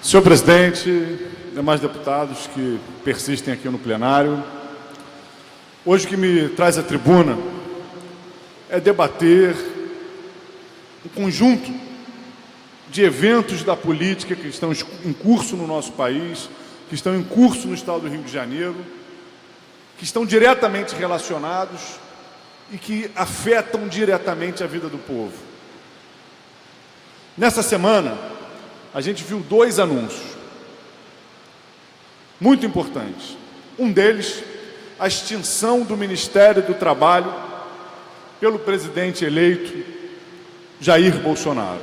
Senhor presidente, demais deputados que persistem aqui no plenário, hoje o que me traz à tribuna é debater um conjunto de eventos da política que estão em curso no nosso país, que estão em curso no estado do Rio de Janeiro, que estão diretamente relacionados e que afetam diretamente a vida do povo. Nessa semana, a gente viu dois anúncios muito importantes. Um deles, a extinção do Ministério do Trabalho pelo presidente eleito Jair Bolsonaro.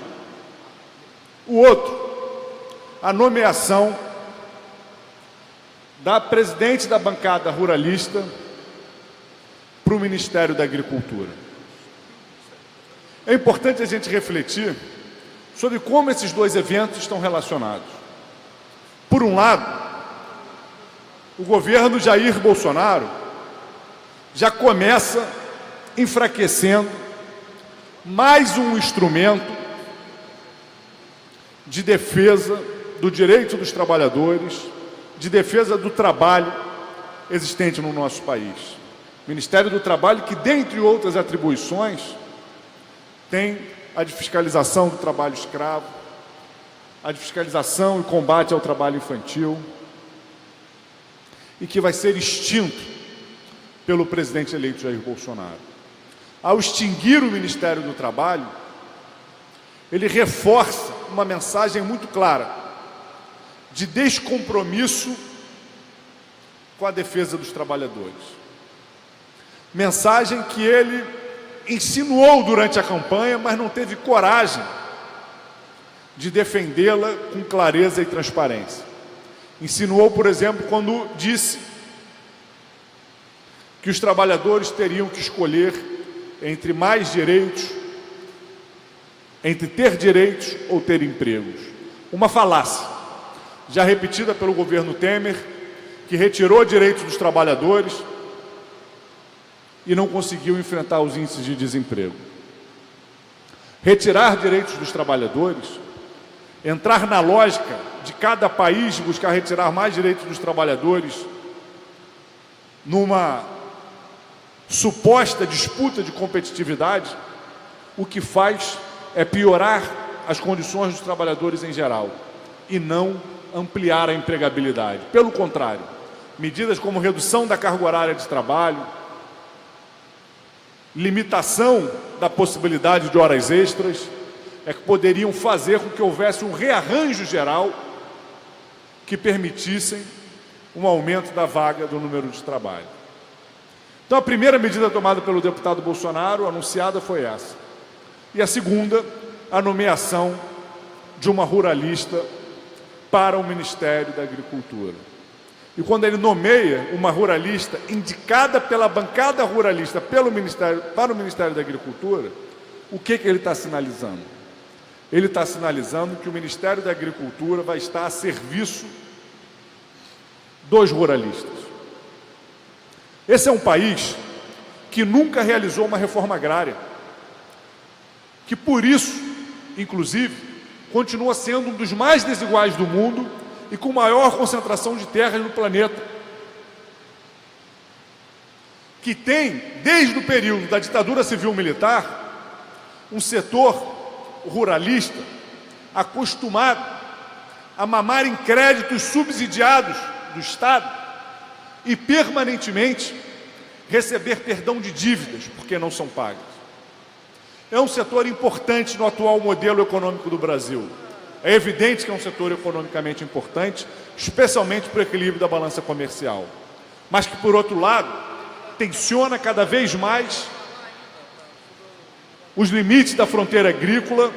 O outro, a nomeação da presidente da bancada ruralista para o Ministério da Agricultura. É importante a gente refletir sobre como esses dois eventos estão relacionados. Por um lado, o governo Jair Bolsonaro já começa enfraquecendo mais um instrumento de defesa do direito dos trabalhadores, de defesa do trabalho existente no nosso país. O Ministério do Trabalho, que, dentre outras atribuições, tem a de fiscalização do trabalho escravo, a de fiscalização e combate ao trabalho infantil, e que vai ser extinto pelo presidente eleito Jair Bolsonaro. Ao extinguir o Ministério do Trabalho, ele reforça uma mensagem muito clara de descompromisso com a defesa dos trabalhadores. Mensagem que ele insinuou durante a campanha, mas não teve coragem de defendê-la com clareza e transparência. Insinuou, por exemplo, quando disse que os trabalhadores teriam que escolher entre mais direitos, entre ter direitos ou ter empregos. Uma falácia, já repetida pelo governo Temer, que retirou direitos dos trabalhadores e não conseguiu enfrentar os índices de desemprego. Retirar direitos dos trabalhadores, entrar na lógica de cada país buscar retirar mais direitos dos trabalhadores numa suposta disputa de competitividade, o que faz é piorar as condições dos trabalhadores em geral e não ampliar a empregabilidade. Pelo contrário, medidas como redução da carga horária de trabalho, limitação da possibilidade de horas extras, é que poderiam fazer com que houvesse um rearranjo geral que permitissem um aumento da vaga do número de trabalho. Então, a primeira medida tomada pelo deputado Bolsonaro, anunciada, foi essa. E a segunda, a nomeação de uma ruralista para o Ministério da Agricultura. E quando ele nomeia uma ruralista indicada pela bancada ruralista para o Ministério da Agricultura, o que ele está sinalizando? Ele está sinalizando que o Ministério da Agricultura vai estar a serviço dos ruralistas. Esse é um país que nunca realizou uma reforma agrária, que por isso, inclusive, continua sendo um dos mais desiguais do mundo e com maior concentração de terras no planeta, que tem, desde o período da ditadura civil-militar, um setor ruralista acostumado a mamar em créditos subsidiados do Estado e permanentemente receber perdão de dívidas porque não são pagas. É um setor importante no atual modelo econômico do Brasil. É evidente que é um setor economicamente importante, especialmente para o equilíbrio da balança comercial, mas que, por outro lado, tensiona cada vez mais os limites da fronteira agrícola,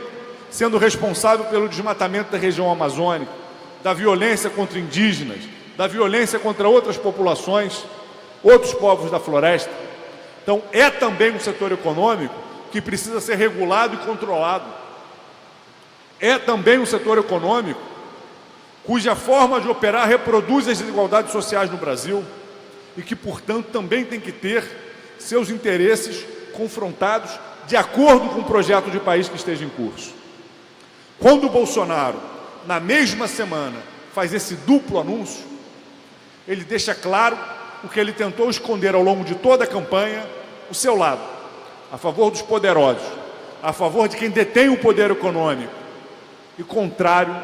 sendo responsável pelo desmatamento da região amazônica, da violência contra indígenas, da violência contra outras populações, outros povos da floresta. Então, é também um setor econômico que precisa ser regulado e controlado. É também um setor econômico cuja forma de operar reproduz as desigualdades sociais no Brasil e que, portanto, também tem que ter seus interesses confrontados de acordo com o projeto de país que esteja em curso. Quando o Bolsonaro na mesma semana, faz esse duplo anúncio, ele deixa claro o que ele tentou esconder ao longo de toda a campanha, o seu lado, a favor dos poderosos, a favor de quem detém o poder econômico e contrário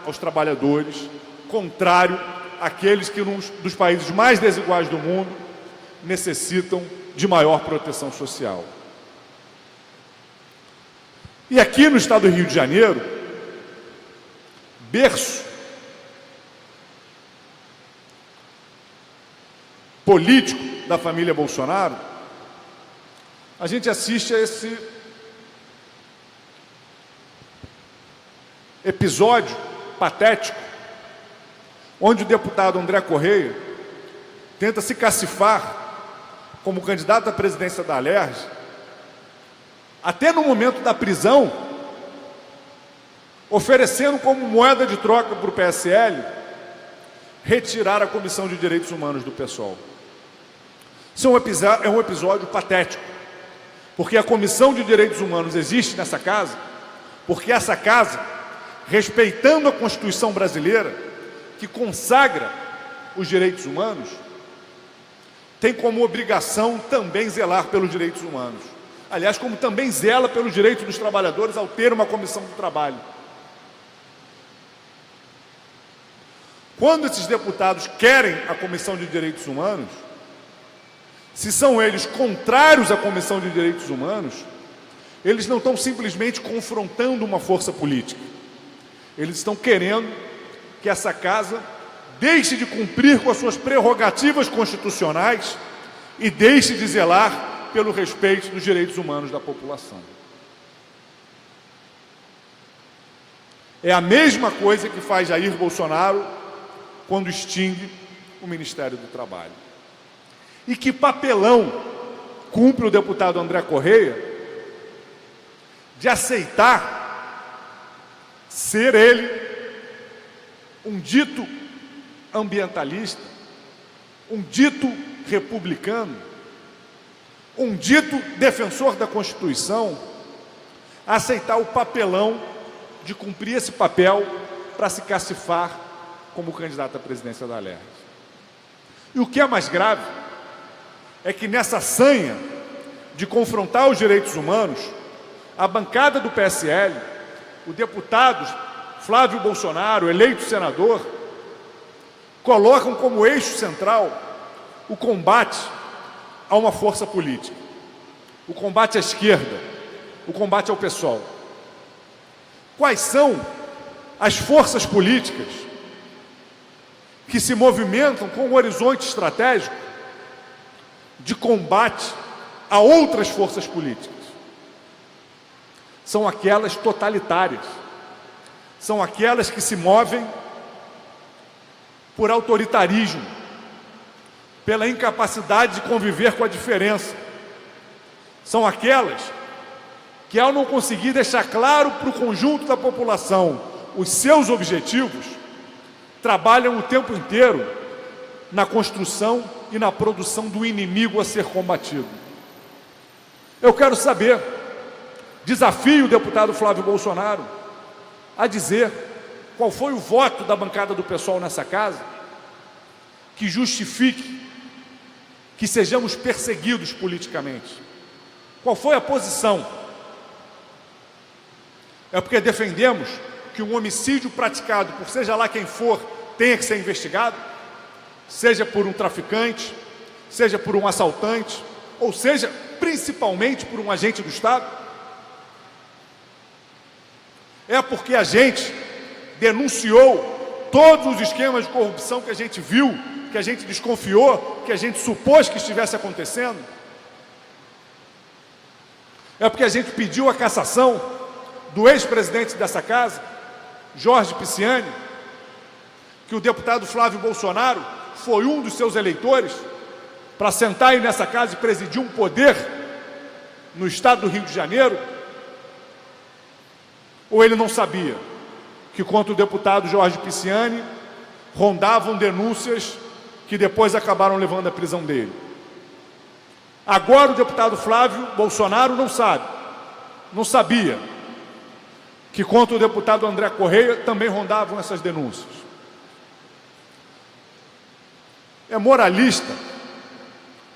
aos trabalhadores, contrário àqueles que, num dos países mais desiguais do mundo, necessitam de maior proteção social. E aqui no estado do Rio de Janeiro, berço político da família Bolsonaro, a gente assiste a esse episódio patético, onde o deputado André Correia tenta se cacifar como candidato à presidência da Alerj, até no momento da prisão, oferecendo como moeda de troca para o PSL retirar a Comissão de Direitos Humanos do PSOL. Isso é um episódio patético, porque a Comissão de Direitos Humanos existe nessa casa, porque essa casa, respeitando a Constituição brasileira, que consagra os direitos humanos, tem como obrigação também zelar pelos direitos humanos. Aliás, como também zela pelos direitos dos trabalhadores ao ter uma comissão do trabalho. Quando esses deputados querem a Comissão de Direitos Humanos, se são eles contrários à Comissão de Direitos Humanos, eles não estão simplesmente confrontando uma força política. Eles estão querendo que essa casa deixe de cumprir com as suas prerrogativas constitucionais e deixe de zelar pelo respeito dos direitos humanos da população. É a mesma coisa que faz Jair Bolsonaro quando extingue o Ministério do Trabalho. E que papelão cumpre o deputado André Correia de aceitar ser ele um dito ambientalista, um dito republicano, um dito defensor da Constituição, aceitar o papelão de cumprir esse papel para se cacifar como candidato à presidência da Alerj. E o que é mais grave é que nessa sanha de confrontar os direitos humanos, a bancada do PSL, o deputado Flávio Bolsonaro, eleito senador, colocam como eixo central o combate a uma força política, o combate à esquerda, o combate ao PSOL. Quais são as forças políticas que se movimentam com um horizonte estratégico de combate a outras forças políticas? São aquelas totalitárias, são aquelas que se movem por autoritarismo, pela incapacidade de conviver com a diferença. São aquelas que, ao não conseguir deixar claro para o conjunto da população os seus objetivos, trabalham o tempo inteiro na construção e na produção do inimigo a ser combatido. Eu quero saber, desafio o deputado Flávio Bolsonaro a dizer qual foi o voto da bancada do PSOL nessa casa que justifique que sejamos perseguidos politicamente. Qual foi a posição? É porque defendemos que um homicídio praticado por seja lá quem for tenha que ser investigado, seja por um traficante, seja por um assaltante, ou seja, principalmente por um agente do Estado? É porque a gente denunciou todos os esquemas de corrupção que a gente viu, que a gente desconfiou, que a gente supôs que estivesse acontecendo? É porque a gente pediu a cassação do ex-presidente dessa casa, Jorge Pisciani, que o deputado Flávio Bolsonaro foi um dos seus eleitores para sentar aí nessa casa e presidir um poder no estado do Rio de Janeiro? Ou ele não sabia que contra o deputado Jorge Pisciani rondavam denúncias que depois acabaram levando à prisão dele? Agora o deputado Flávio Bolsonaro não sabe, não sabia, que contra o deputado André Correia também rondavam essas denúncias. É moralista,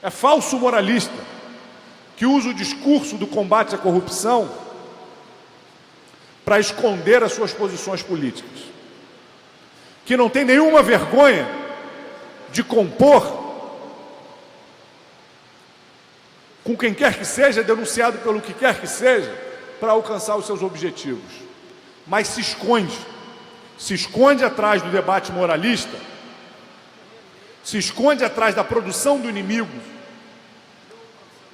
é falso moralista, que usa o discurso do combate à corrupção para esconder as suas posições políticas, que não tem nenhuma vergonha de compor com quem quer que seja, denunciado pelo que quer que seja, para alcançar os seus objetivos. Mas se esconde atrás do debate moralista, se esconde atrás da produção do inimigo,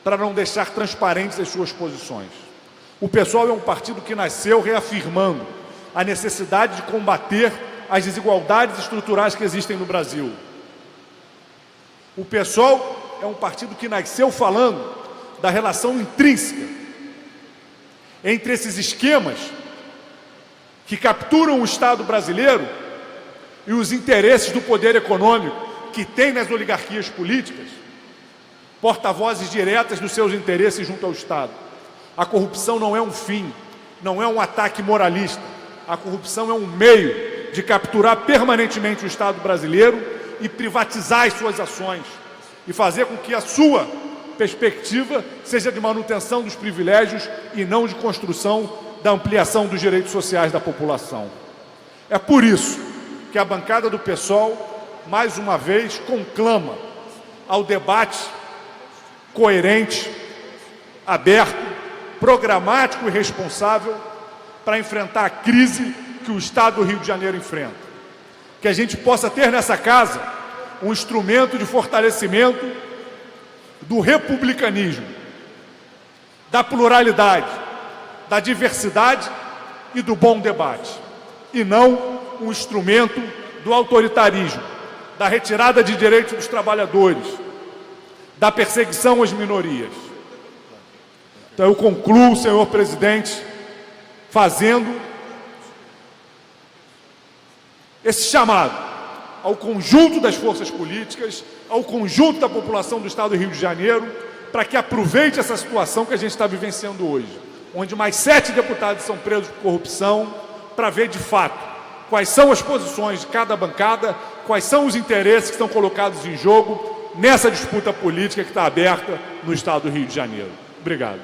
para não deixar transparentes as suas posições. O PSOL é um partido que nasceu reafirmando a necessidade de combater as desigualdades estruturais que existem no Brasil. O PSOL é um partido que nasceu falando da relação intrínseca entre esses esquemas que capturam o Estado brasileiro e os interesses do poder econômico que tem nas oligarquias políticas, porta-vozes diretas dos seus interesses junto ao Estado. A corrupção não é um fim, não é um ataque moralista. A corrupção é um meio de capturar permanentemente o Estado brasileiro e privatizar as suas ações e fazer com que a sua perspectiva seja de manutenção dos privilégios e não de construção da ampliação dos direitos sociais da população. É por isso que a bancada do PSOL, mais uma vez, conclama ao debate coerente, aberto, programático e responsável para enfrentar a crise que o Estado do Rio de Janeiro enfrenta. Que a gente possa ter nessa casa um instrumento de fortalecimento do republicanismo, da pluralidade, da diversidade e do bom debate, e não um instrumento do autoritarismo, da retirada de direitos dos trabalhadores, da perseguição às minorias. Então eu concluo, senhor presidente, fazendo esse chamado ao conjunto das forças políticas, ao conjunto da população do Estado do Rio de Janeiro, para que aproveite essa situação que a gente está vivenciando hoje, onde mais 7 deputados são presos por corrupção, para ver de fato quais são as posições de cada bancada, quais são os interesses que estão colocados em jogo nessa disputa política que está aberta no Estado do Rio de Janeiro. Obrigado.